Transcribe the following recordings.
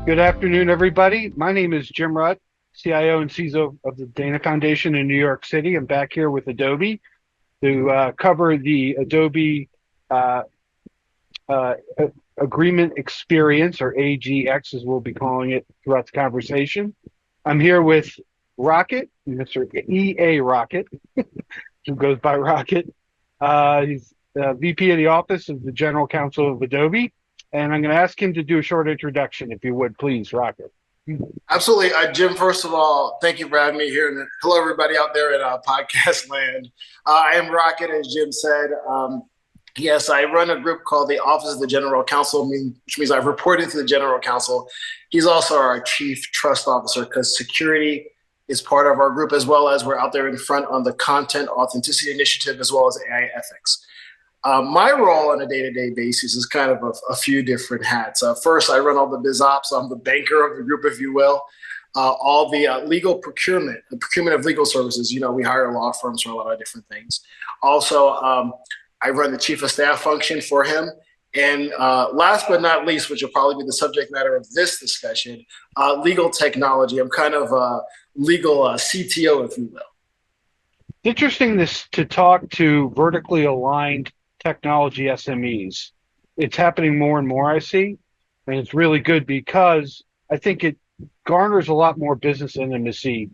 Good afternoon, everybody. My name is Jim Rutt, CIO and CISO of the Dana Foundation in New York City. I'm back here with Adobe to cover the Adobe uh, uh, Agreement Experience, or AGX, as we'll be calling it throughout the conversation. I'm here with Rockett, Mr. EA Rockett, who goes by Rockett. He's VP of the Office of the General Counsel of Adobe. And I'm going to ask him to do a short introduction, if you would, please, Rockett. Absolutely. Jim, first of all, thank you for having me here. And hello, everybody out there in podcast land. I am Rockett, as Jim said. Yes, I run a group called the Office of the General Counsel, which means I report into the General Counsel. He's also our Chief Trust Officer because security is part of our group, as well as we're out there in front on the Content Authenticity Initiative, as well as AI ethics. My role on a day-to-day basis is kind of a few different hats. First, I run all the biz ops. I'm the banker of the group, if you will. All the legal procurement, the procurement of legal services. You know, we hire law firms for a lot of different things. Also, I run the chief of staff function for him. And last but not least, which will probably be the subject matter of this discussion, legal technology. I'm kind of a legal CTO, if you will. It's interesting to talk to vertically aligned technology SMEs. It's happening more and more, I see, and it's really good because I think it garners a lot more business intimacy,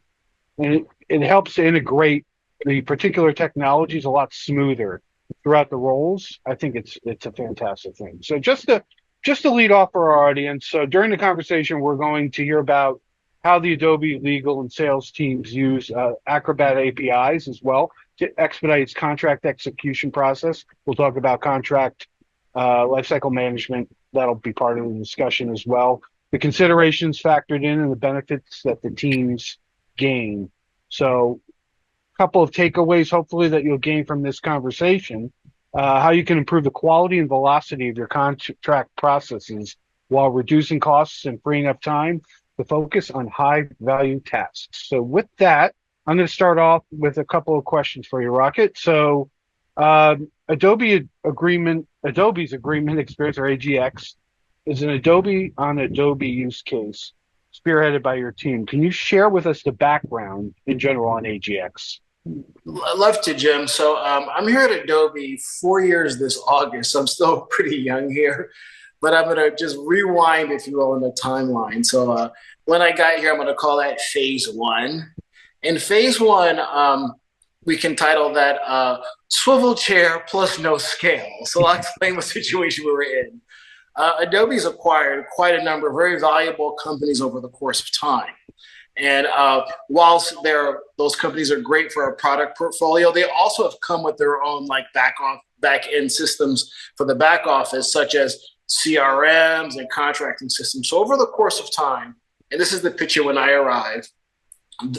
and it helps to integrate the particular technologies a lot smoother throughout the roles. I think it's a fantastic thing. So just to lead off for our audience, so during the conversation, we're going to hear about how the Adobe legal and sales teams use Acrobat APIs as well to expedite its contract execution process. We'll talk about contract lifecycle management. That'll be part of the discussion as well. The considerations factored in and the benefits that the teams gain. So a couple of takeaways, hopefully, that you'll gain from this conversation. How you can improve the quality and velocity of your contract processes while reducing costs and freeing up time to focus on high-value tasks. So with that, I'm going to start off with a couple of questions for you, Rockett. So Adobe's Agreement Experience, or AGX, is an Adobe on Adobe use case spearheaded by your team. Can you share with us the background in general on AGX? I'd love to, Jim. So I'm here at Adobe 4 years this August. So I'm still pretty young here, but I'm going to just rewind, if you will, in the timeline. So when I got here, I'm going to call that phase one. In phase one, we can title that swivel chair plus no scale. So I'll explain what situation we were in. Adobe's acquired quite a number of very valuable companies over the course of time. And whilst those companies are great for our product portfolio, they also have come with their own back end systems for the back office, such as CRMs and contracting systems. So over the course of time, and this is the picture when I arrived,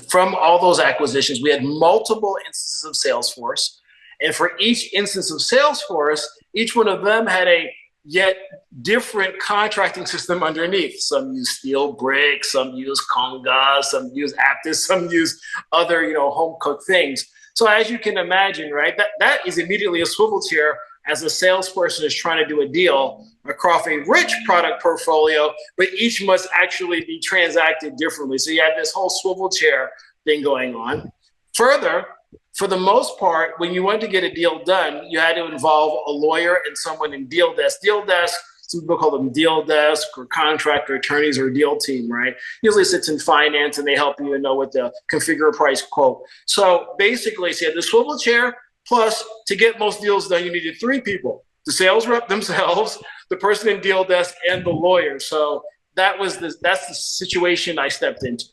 from all those acquisitions, we had multiple instances of Salesforce. And for each instance of Salesforce, each one of them had a yet different contracting system underneath. Some use SteelBrick, some use Conga, some use Aptus, some use other, home cooked things. So as you can imagine, right, that is immediately a swivel chair as a salesperson is trying to do a deal across a rich product portfolio, but each must actually be transacted differently. So you have this whole swivel chair thing going on. Further, for the most part, when you want to get a deal done, you had to involve a lawyer and someone in deal desk. Deal desk, some people call them deal desk or contractor attorneys or deal team, right? Usually sits in finance and they help you know what the configure price quote. So basically, so you had the swivel chair, plus to get most deals done, you needed three people: the sales rep themselves, the person in deal desk, and the lawyer. So that's the situation I stepped into.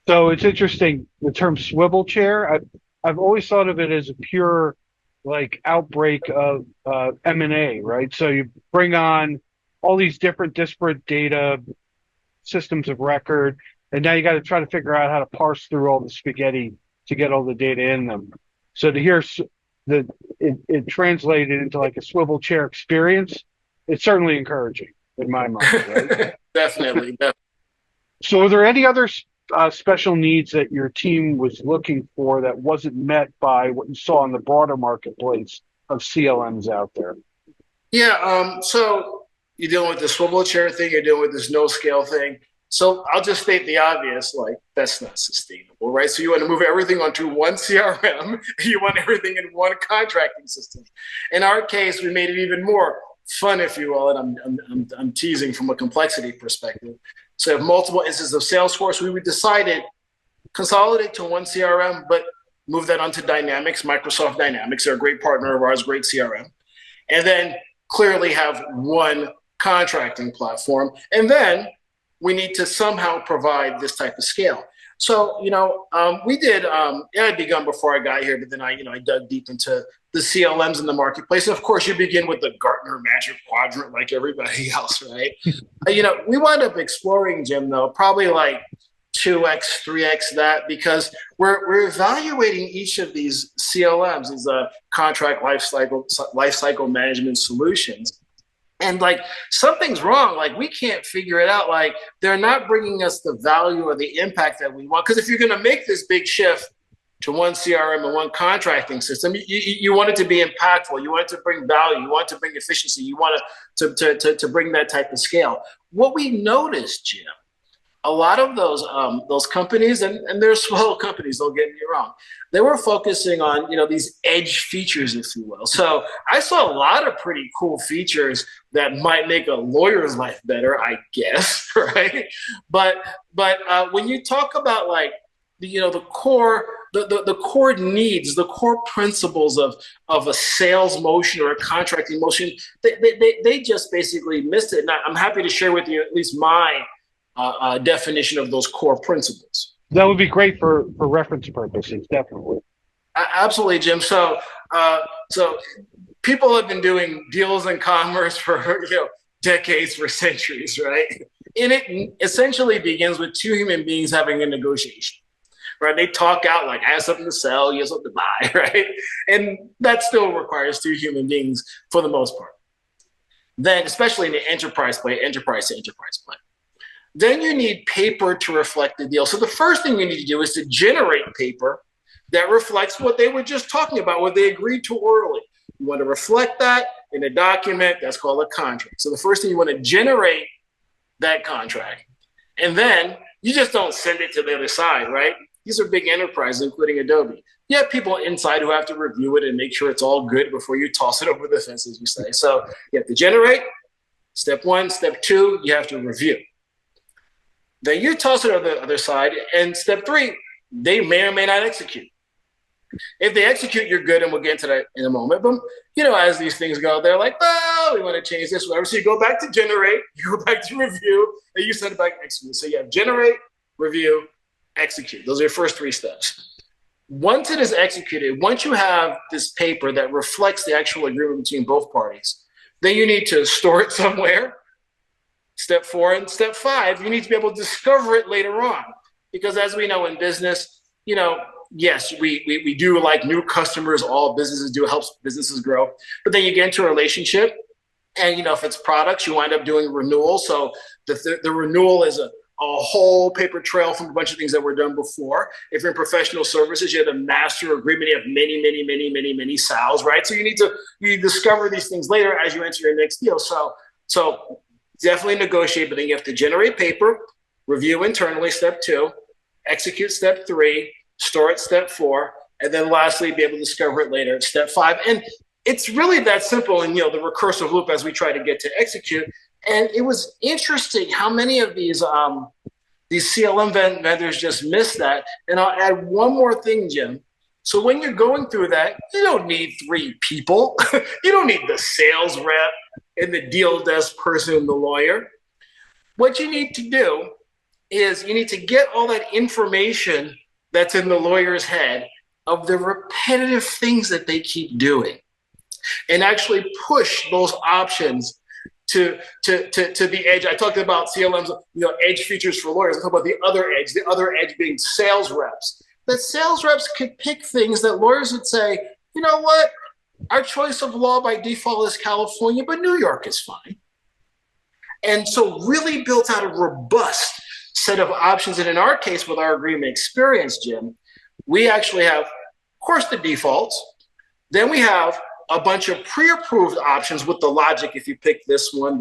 So it's interesting, the term swivel chair. I've always thought of it as a pure outbreak of M&A, right? So you bring on all these different disparate data systems of record, and now you got to try to figure out how to parse through all the spaghetti to get all the data in them. So to hear it translated into a swivel chair experience, it's certainly encouraging in my mind, right? Definitely. So are there any other special needs that your team was looking for that wasn't met by what you saw in the broader marketplace of CLMs out there? Yeah. So you're dealing with the swivel chair thing, you're dealing with this no scale thing. So I'll just state the obvious, like that's not sustainable, right? So you want to move everything onto one CRM, you want everything in one contracting system. In our case, we made it even more fun, if you will, and I'm teasing from a complexity perspective. So if multiple instances of Salesforce, we would decided consolidate to one CRM, but move that onto Dynamics, Microsoft Dynamics. They're a great partner of ours, great CRM. And then clearly have one contracting platform. And then we need to somehow provide this type of scale. So, we did, it had begun before I got here, but then I dug deep into the CLMs in the marketplace. And of course, you begin with the Gartner Magic Quadrant like everybody else, right? We wound up exploring, Jim, though, probably like 2x, 3x that, because we're evaluating each of these CLMs, these contract lifecycle management solutions. And like something's wrong, like we can't figure it out. Like they're not bringing us the value or the impact that we want. Because if you're going to make this big shift to one CRM and one contracting system, you want it to be impactful. You want it to bring value. You want it to bring efficiency. You want it to bring that type of scale. What we noticed, Jim, a lot of those companies, and they're small companies, don't get me wrong, they were focusing on these edge features, if you will. So I saw a lot of pretty cool features that might make a lawyer's life better, I guess, right? But when you talk about like the core needs, the core principles of a sales motion or a contracting motion, they just basically missed it. And I'm happy to share with you at least my definition of those core principles. That would be great for reference purposes, definitely. Absolutely, Jim. So people have been doing deals in commerce for decades, for centuries, right? And it essentially begins with two human beings having a negotiation, right? They talk out like, I have something to sell, you have something to buy, right? And that still requires two human beings for the most part. Then, especially in the enterprise to enterprise play. Then you need paper to reflect the deal. So the first thing you need to do is to generate paper that reflects what they were just talking about, what they agreed to orally. You want to reflect that in a document. That's called a contract. So the first thing, you want to generate that contract. And then you just don't send it to the other side, right? These are big enterprises, including Adobe. You have people inside who have to review it and make sure it's all good before you toss it over the fence, as you say. So you have to generate. Step one. Step two, you have to review. Then you toss it on the other side. And step three, they may or may not execute. If they execute, you're good, and we'll get into that in a moment. But, as these things go, they're like, oh, we want to change this, whatever. So you go back to generate, you go back to review, and you send it back to execute. So you have generate, review, execute. Those are your first three steps. Once it is executed, once you have this paper that reflects the actual agreement between both parties, then you need to store it somewhere. Step 4 and step 5, you need to be able to discover it later on. Because as we know in business, yes, we do like new customers, all businesses do, helps businesses grow. But then you get into a relationship, and if it's products, you wind up doing renewal. So the renewal is a whole paper trail from a bunch of things that were done before. If you're in professional services, you have a master agreement, you have many sales, right? So you discover these things later as you enter your next deal. So definitely negotiate, but then you have to generate paper, review internally, step 2, execute step 3, store it step 4, and then lastly, be able to discover it later, step 5. And it's really that simple in the recursive loop as we try to get to execute. And it was interesting how many of these CLM vendors just miss that. And I'll add one more thing, Jim. So when you're going through that, you don't need 3 people. You don't need the sales rep and the deal desk person and the lawyer. What you need to do is you need to get all that information that's in the lawyer's head of the repetitive things that they keep doing, and actually push those options to the edge. I talked about CLMs, edge features for lawyers. I talk about the other edge being sales reps. That sales reps could pick things that lawyers would say, you know what? Our choice of law by default is California, but New York is fine. And so really built out a robust set of options. And in our case, with our agreement experience, Jim, we actually have, of course, the defaults. Then we have a bunch of pre-approved options with the logic. If you pick this one,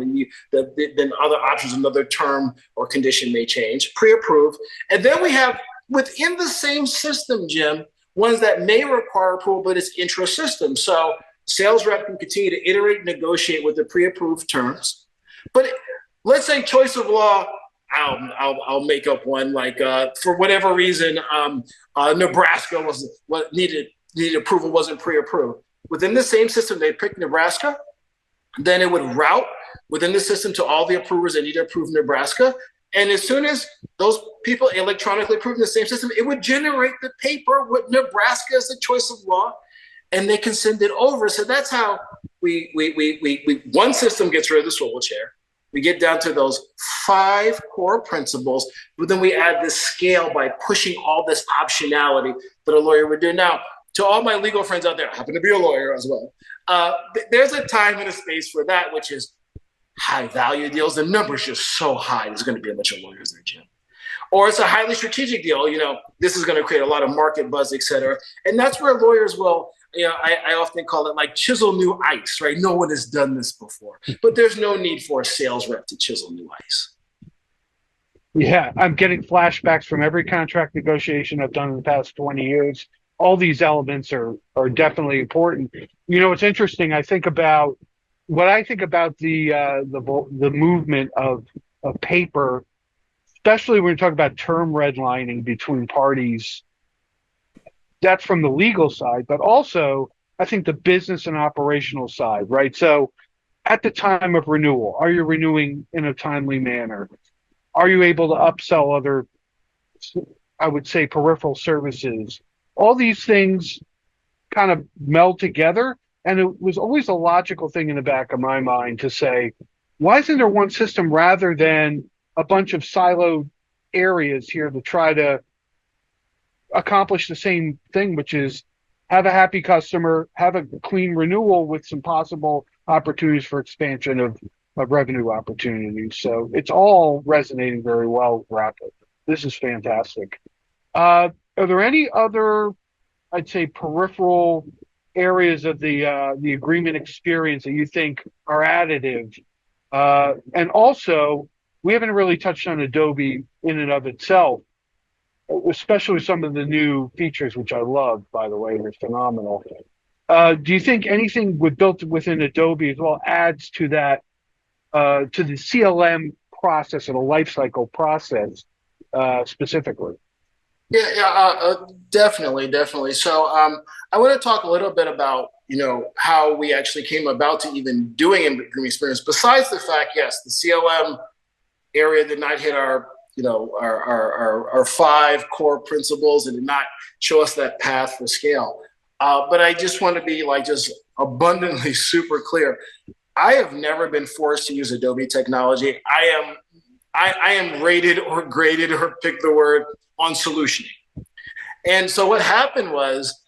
then other options, another term or condition may change, pre-approved. And then we have within the same system, Jim, ones that may require approval, but it's intra-system. So sales rep can continue to iterate and negotiate with the pre-approved terms. But let's say choice of law, I'll make up one, like for whatever reason, Nebraska was what needed approval, wasn't pre-approved. Within the same system, they pick Nebraska, then it would route within the system to all the approvers that need to approve Nebraska. And as soon as those people electronically approve in the same system, it would generate the paper with Nebraska as the choice of law, and they can send it over. So that's how we one system gets rid of the swivel chair. We get down to those 5 core principles, but then we add this scale by pushing all this optionality that a lawyer would do. Now, to all my legal friends out there, I happen to be a lawyer as well. There's a time and a space for that, which is high value deals. The number's just so high. There's going to be a bunch of lawyers there, Jim. Or it's a highly strategic deal. This is going to create a lot of market buzz, et cetera. And that's where lawyers will, I often call it like chisel new ice, right? No one has done this before, but there's no need for a sales rep to chisel new ice. Yeah, I'm getting flashbacks from every contract negotiation I've done in the past 20 years. All these elements are definitely important. It's interesting. I think about the movement of paper, especially when you talk about term redlining between parties. That's from the legal side, but also I think the business and operational side, right? So at the time of renewal, are you renewing in a timely manner? Are you able to upsell other, I would say, peripheral services? All these things kind of meld together. And it was always a logical thing in the back of my mind to say, why isn't there one system rather than a bunch of siloed areas here to try to accomplish the same thing, which is have a happy customer, have a clean renewal with some possible opportunities for expansion of revenue opportunities. So it's all resonating very well, Rockett. This is fantastic. Are there any other, I'd say, peripheral areas of the agreement experience that you think are additive? And also, we haven't really touched on Adobe in and of itself, especially some of the new features, which I love, by the way. They're phenomenal. Do you think anything built within Adobe as well adds to that, to the CLM process or the lifecycle process specifically? Yeah, definitely. So I want to talk a little bit about, how we actually came about to even doing agreement experience. Besides the fact, yes, the CLM area did not hit our 5 core principles and did not show us that path for scale. But I just want to be just abundantly super clear. I have never been forced to use Adobe technology. I am rated or graded, or pick the word, on solutioning. And so what happened was,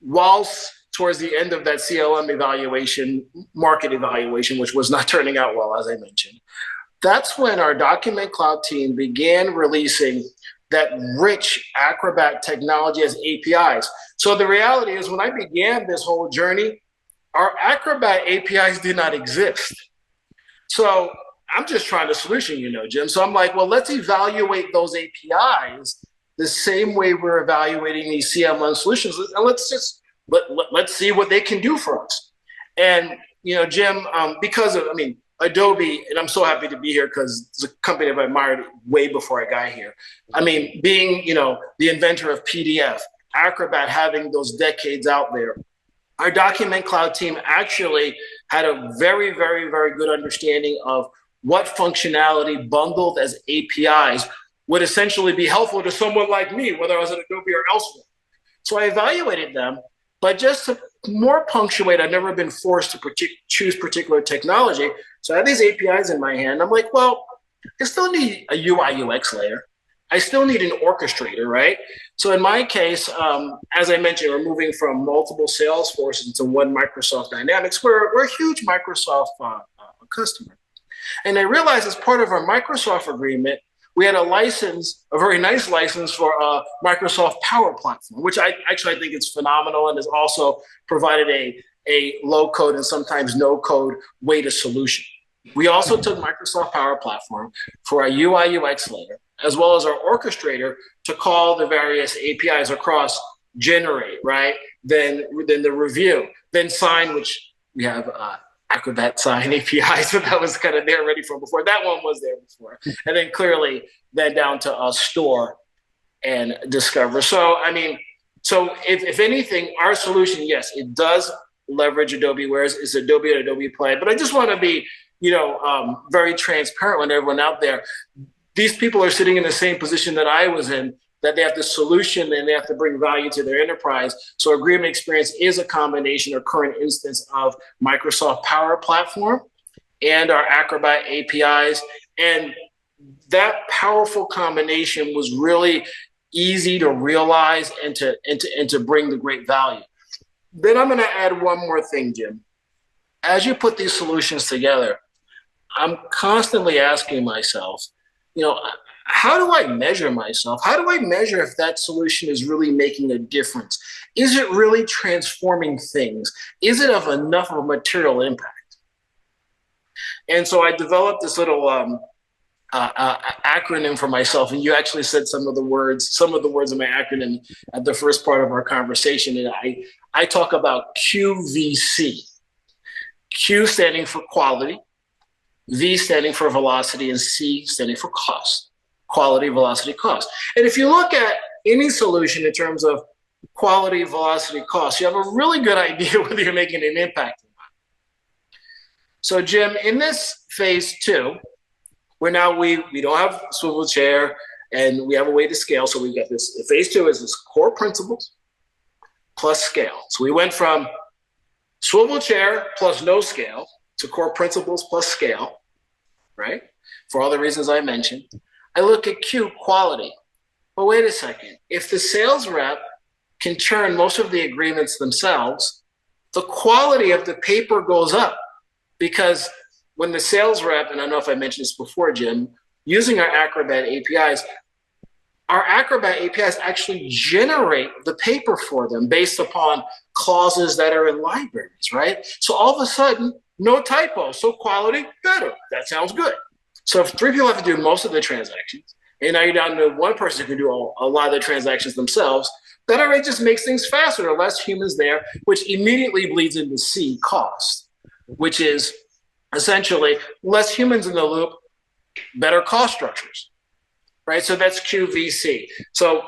whilst towards the end of that CLM evaluation, market evaluation, which was not turning out well, as I mentioned, that's when our Document Cloud team began releasing that rich Acrobat technology as APIs. So the reality is, when I began this whole journey, our Acrobat APIs did not exist. So I'm just trying to solution, Jim. So I'm like, well, let's evaluate those APIs the same way we're evaluating these CLM solutions, and let's see what they can do for us. And Jim, because of Adobe, and I'm so happy to be here because it's a company I've admired way before I got here. Being the inventor of PDF, Acrobat having those decades out there, our Document Cloud team actually had a very, very, very good understanding of what functionality bundled as APIs would essentially be helpful to someone like me, whether I was at Adobe or elsewhere. So I evaluated them, but just to more punctuate, I've never been forced to choose particular technology. So I had these APIs in my hand. I'm like, well, I still need a UI UX layer. I still need an orchestrator, right? So in my case, as I mentioned, we're moving from multiple Salesforce into one Microsoft Dynamics. We're a huge Microsoft customer. And I realized as part of our Microsoft agreement, we had a license, a very nice license for Microsoft Power Platform, which I think is phenomenal and has also provided a low code and sometimes no code way to solution. We also took Microsoft Power Platform for our UI UX layer, as well as our orchestrator to call the various APIs across generate, right? Then the review, then sign, which we have Acrobat sign APIs, but that was kind of there ready from before. That one was there before. And then clearly then down to store and discover. So, I mean, so if anything, our solution, yes, it does leverage Adobe, whereas it's Adobe and Adobe Play. But I just want to be, very transparent with everyone out there. These people are sitting in the same position that I was in, that they have the solution and they have to bring value to their enterprise. So Agreement Experience is a combination or current instance of Microsoft Power Platform and our Acrobat APIs. And that powerful combination was really easy to realize and to bring the great value. Then I'm going to add one more thing, Jim. As you put these solutions together, I'm constantly asking myself, how do I measure myself? How do I measure if that solution is really making a difference? Is it really transforming things? Is it of enough of a material impact? And so I developed this little acronym for myself, and you actually said some of the words in my acronym at the first part of our conversation. And I talk about QVC. Q standing for quality, V standing for velocity, and C standing for cost. Quality, velocity, cost. And if you look at any solution in terms of quality, velocity, cost, you have a really good idea whether you're making an impact or not. So Jim, in this phase 2, where now we don't have swivel chair and we have a way to scale. So we've got this, phase 2 is this core principles plus scale. So we went from swivel chair plus no scale to core principles plus scale, right? For all the reasons I mentioned. I look at Q, quality. But wait a second. If the sales rep can turn most of the agreements themselves, the quality of the paper goes up, because when the sales rep, and I don't know if I mentioned this before, Jim, using our Acrobat APIs actually generate the paper for them based upon clauses that are in libraries, right? So all of a sudden, no typo, so quality better. That sounds good. So if 3 people have to do most of the transactions, and now you're down to one person who can do a lot of the transactions themselves, that already just makes things faster. There are less humans there, which immediately bleeds into C, cost, which is essentially less humans in the loop, better cost structures, right? So that's QVC. So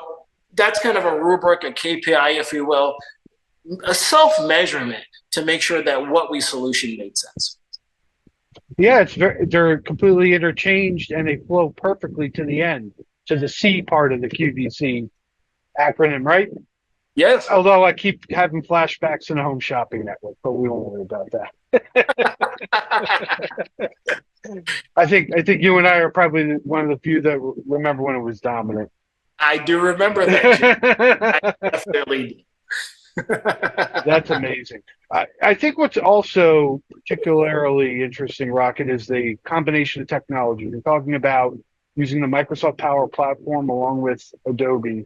that's kind of a rubric, a KPI, if you will, a self-measurement to make sure that what we solution made sense. Yeah, they're completely interchanged and they flow perfectly to the end, to the C part of the QVC acronym, right? Yes. Although I keep having flashbacks in the Home Shopping Network, but we won't worry about that. I think you and I are probably one of the few that remember when it was dominant. I do remember that. I definitely do. That's amazing. I think what's also particularly interesting, Rockett, is the combination of technology. We're talking about using the Microsoft Power Platform along with Adobe,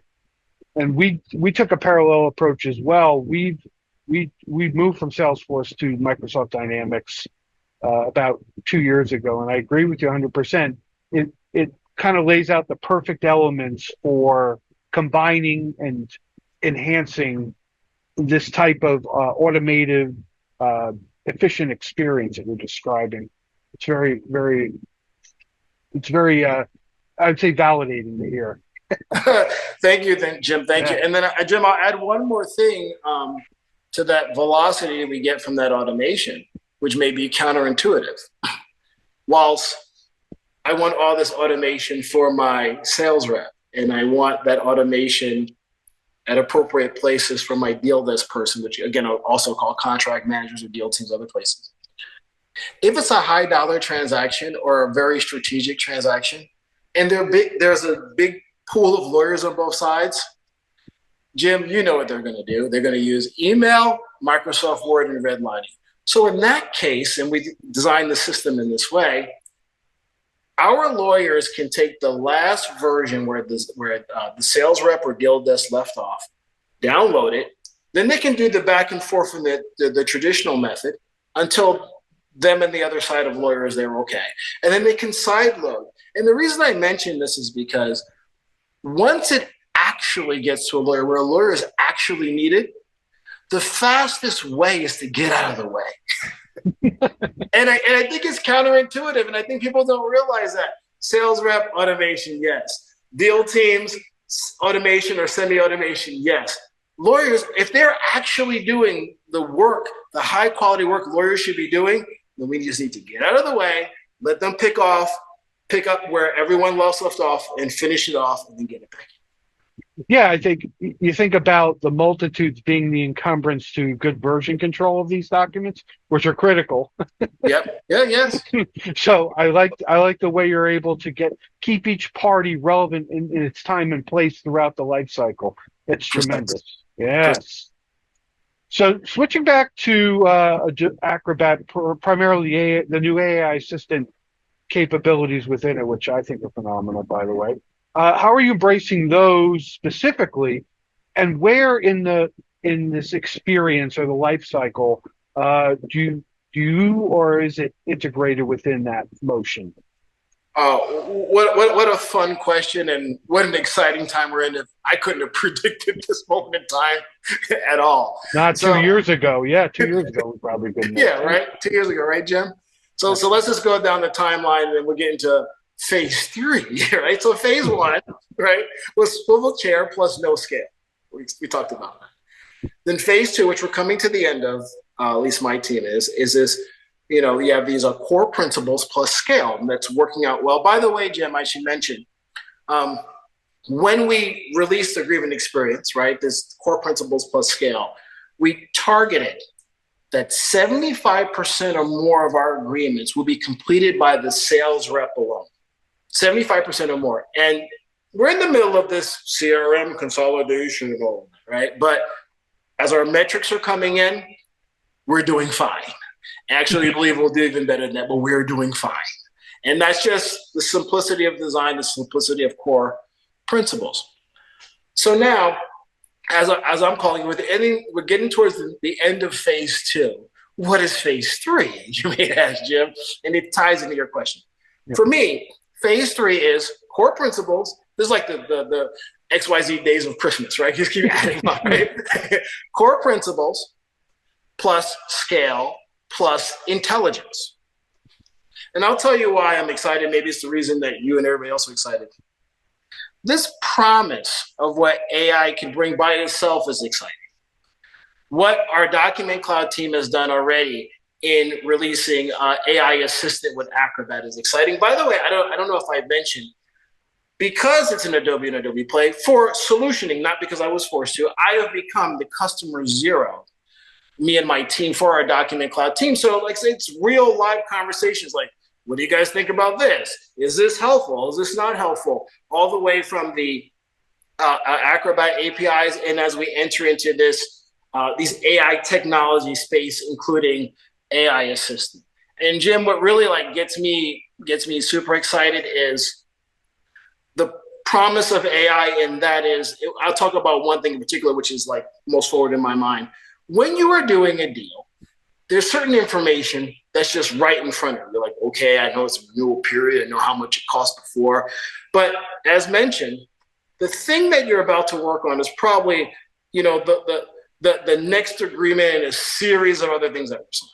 and we took a parallel approach as well. We've moved from Salesforce to Microsoft Dynamics about 2 years ago, and I agree with you 100%. It kind of lays out the perfect elements for combining and enhancing this type of automated, efficient experience that we're describing. It's very, very, I'd say validating to hear. Thank you, Jim. Thank you. And then, Jim, I'll add one more thing to that velocity we get from that automation, which may be counterintuitive. Whilst I want all this automation for my sales rep, and I want that automation at appropriate places for my deal desk person, which again, I'll also call contract managers or deal teams, other places. If it's a high dollar transaction or a very strategic transaction, and there's a big pool of lawyers on both sides, Jim, you know what they're going to do. They're going to use email, Microsoft Word, and redlining. So in that case, and we designed the system in this way, Our lawyers can take the last version where the sales rep or deal desk left off, download it, then they can do the back and forth in the traditional method until them and the other side of lawyers, they're okay. And then they can side load. And the reason I mention this is because once it actually gets to a lawyer where a lawyer is actually needed, the fastest way is to get out of the way. and I think it's counterintuitive, and I think people don't realize that. Sales rep, automation, yes. Deal teams, automation or semi-automation, yes. Lawyers, if they're actually doing the work, the high quality work lawyers should be doing, then we just need to get out of the way, let them pick up where everyone else left off and finish it off and then get it back. Yeah, I think you think about the multitudes being the encumbrance to good version control of these documents, which are critical. Yep. Yeah. Yes. So I like the way you're able to keep each party relevant in its time and place throughout the life cycle. It's tremendous. Yes. So switching back to Acrobat, primarily the new AI assistant capabilities within it, which I think are phenomenal, by the way. How are you embracing those specifically, and where in this experience or the life cycle do you or is it integrated within that motion? What a fun question, and what an exciting time we're in. I couldn't have predicted this moment in time at all. Not 2 years ago. Yeah, 2 years ago we probably couldn't. Yeah, right. 2 years ago, right, Jim? So let's just go down the timeline, and then we'll get into phase 3, right? So phase 1, right, was swivel chair plus no scale. We talked about that. Then phase 2, which we're coming to the end of, at least my team is this, you have these core principles plus scale, and that's working out well. By the way, Jim, I should mention, when we released the Agreement Experience, right, this core principles plus scale, we targeted that 75% or more of our agreements will be completed by the sales rep alone. 75% or more. And we're in the middle of this CRM consolidation and all, right? But as our metrics are coming in, we're doing fine. Actually, I believe we'll do even better than that, but we're doing fine. And that's just the simplicity of design, the simplicity of core principles. So now, as I'm calling it, we're getting towards the end of phase 2. What is phase 3? You may ask, Jim, and it ties into your question. Yep. For me, phase 3 is core principles. This is like the XYZ days of Christmas, right? Just keep adding up, right? Core principles plus scale plus intelligence. And I'll tell you why I'm excited. Maybe it's the reason that you and everybody else are excited. This promise of what AI can bring by itself is exciting. What our Document Cloud team has done already in releasing AI Assistant with Acrobat is exciting. By the way, I don't know if I mentioned, because it's an Adobe and Adobe Play, for solutioning, not because I was forced to, I have become the customer zero, me and my team, for our Document Cloud team. So like say it's real live conversations like, what do you guys think about this? Is this helpful? Is this not helpful? All the way from the Acrobat APIs, and as we enter into this, these AI technology space, including AI Assistant. And Jim, what really gets me super excited is the promise of AI, and that is, I'll talk about one thing in particular, which is like most forward in my mind. When you are doing a deal, there's certain information that's just right in front of you. You're like, okay, I know it's a renewal period. I know how much it cost before. But as mentioned, the thing that you're about to work on is probably, the next agreement in a series of other things that were signed.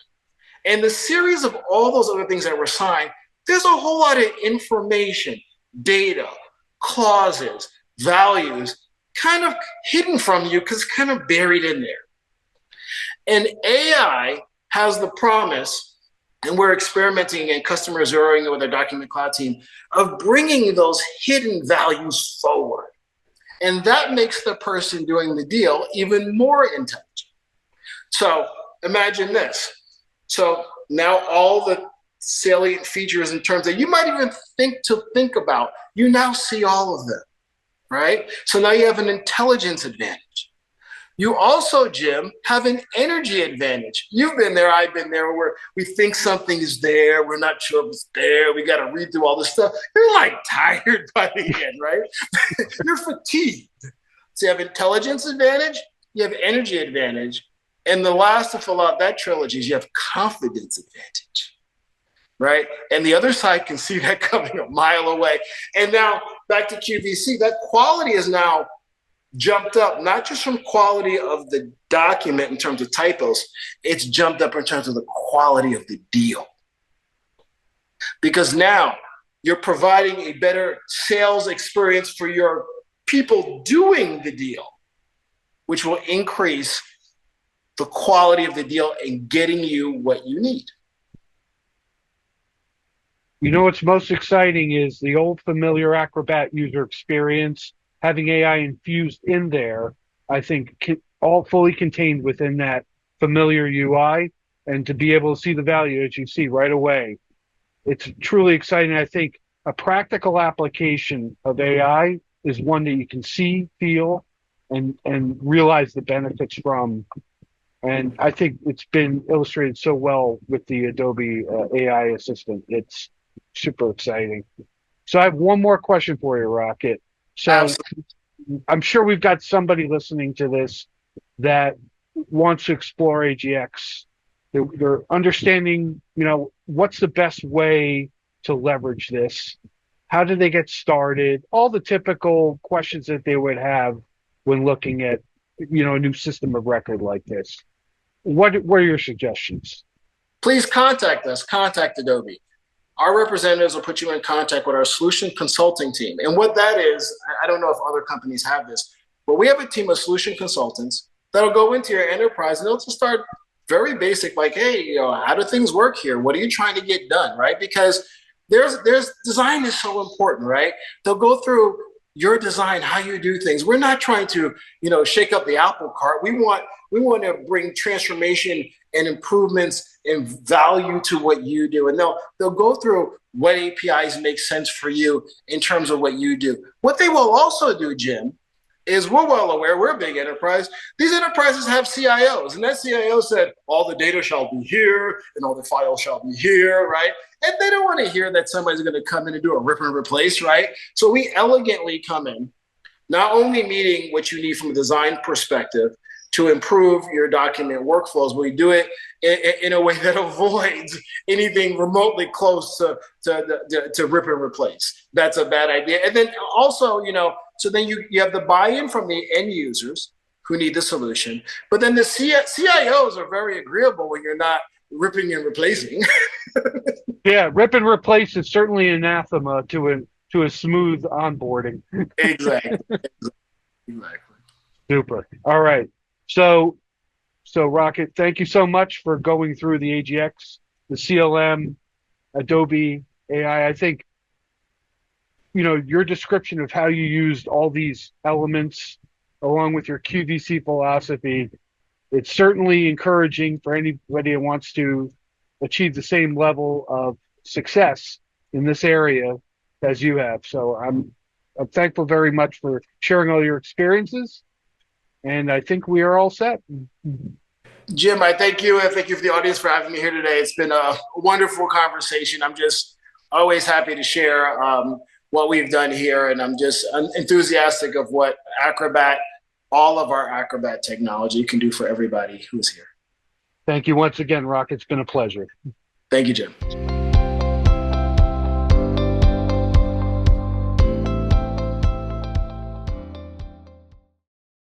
And the series of all those other things that were signed, there's a whole lot of information, data, clauses, values, kind of hidden from you because it's kind of buried in there. And AI has the promise, and we're experimenting and customer zeroing it with our Document Cloud team, of bringing those hidden values forward. And that makes the person doing the deal even more intelligent. So imagine this. So now all the salient features in terms that you might even think about, you now see all of them, right? So now you have an intelligence advantage. You also, Jim, have an energy advantage. You've been there, I've been there, where we think something is there, we're not sure if it's there, we got to read through all this stuff. You're like tired by the end, right? You're fatigued. So you have intelligence advantage, you have energy advantage, and the last to fill out that trilogy is you have confidence advantage, right? And the other side can see that coming a mile away. And now back to QVC, that quality is now jumped up, not just from quality of the document in terms of typos, it's jumped up in terms of the quality of the deal. Because now you're providing a better sales experience for your people doing the deal, which will increase the quality of the deal and getting you what you need. You know what's most exciting is the old familiar Acrobat user experience, having AI infused in there, I think all fully contained within that familiar UI, and to be able to see the value as you see right away. It's truly exciting. I think a practical application of AI is one that you can see, feel, and realize the benefits from. And I think it's been illustrated so well with the Adobe AI assistant. It's super exciting. So I have one more question for you, Rockett. So Absolutely. I'm sure we've got somebody listening to this that wants to explore AGX. They're understanding, what's the best way to leverage this? How do they get started? All the typical questions that they would have when looking at, a new system of record like this. What are your suggestions? Please contact us, contact Adobe. Our representatives will put you in contact with our solution consulting team. And what that is, I don't know if other companies have this, but we have a team of solution consultants that'll go into your enterprise and they'll just start very basic, like, hey, how do things work here? What are you trying to get done, right? Because there's design is so important, right? They'll go through your design, how you do things. We're not trying to, shake up the apple cart. We want to bring transformation and improvements and value to what you do. And they'll go through what APIs make sense for you in terms of what you do. What they will also do, Jim, is we're well aware, we're a big enterprise. These enterprises have CIOs, and that CIO said, all the data shall be here and all the files shall be here, right? And they don't want to hear that somebody's going to come in and do a rip and replace, right? So we elegantly come in, not only meeting what you need from a design perspective to improve your document workflows, but we do it in a way that avoids anything remotely close to rip and replace. That's a bad idea. And then also, so then you have the buy-in from the end users who need the solution, but then the CIOs are very agreeable when you're not ripping and replacing. Yeah, rip and replace is certainly anathema to a smooth onboarding. Exactly. Super. All right. So Rockett, thank you so much for going through the AGX, the CLM, Adobe AI. I think, your description of how you used all these elements along with your QVC philosophy, it's certainly encouraging for anybody who wants to achieve the same level of success in this area as you have. So I'm thankful very much for sharing all your experiences. And I think we are all set. Jim, I thank you. And thank you for the audience for having me here today. It's been a wonderful conversation. I'm just always happy to share what we've done here. And I'm enthusiastic of what Acrobat, all of our Acrobat technology can do for everybody who's here. Thank you once again, Rock. It's been a pleasure. Thank you, Jim.